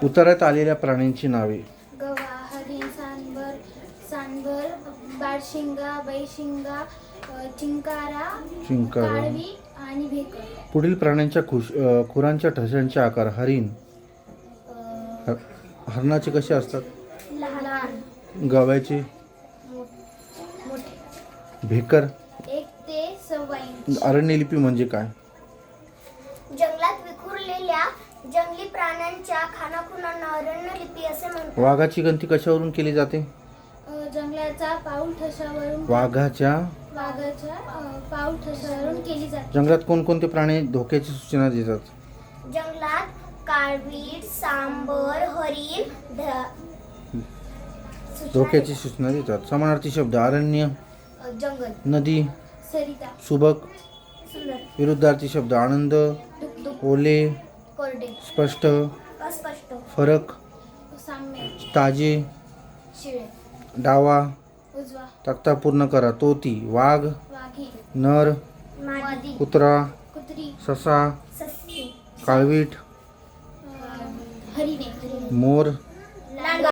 उतार्यात आलेल्या प्राण्यांची नावे. गवा, हरिण, सांबर, बारशिंगा, बैशिंगा, चिंकारा, काळवी आणि भेकर. पुढील प्राण्यांच्या खुरांच्या ठशांचे आकार. हरिण. हरणाचे कसे असतात? लहान. गव्याचे. मोठे. भेकर. 1 ते 6 इंच. अरण्यलिपी म्हणजे काय? जंगलात विखुरलेल्या जंगली प्राण्यांच्या खानाखुणांना अरण्यलिपी असे म्हणतात. वाघाची गणती कशावरून केली जाते? जंगलाच्या पाऊल ठशावरून. वाघाच्या पाऊल ठशावरून केली जाते. जंगलात कोणकोणते प्राणी धोक्याची सूचना देतात? जंगलात काळवीट, सांबर, हरिण धोक्याची सूचना देतात. समानार्थी शब्द. अरण्य. जंगल. नदी. सरिता. सुबक. सुंदर. विरुद्धार्थी शब्द. आनंद. दुःख. ओले. कोरडे. स्पष्ट. अस्पष्ट. फरक. साम्य. ताजे. शिळे. डावा. उजवा. तक्ता पूर्ण करा. तोती. वाघ. वाघी. नर. मादी. कुत्रा. कुत्री. ससा. ससी. काळवीट. हरिणे. मोर.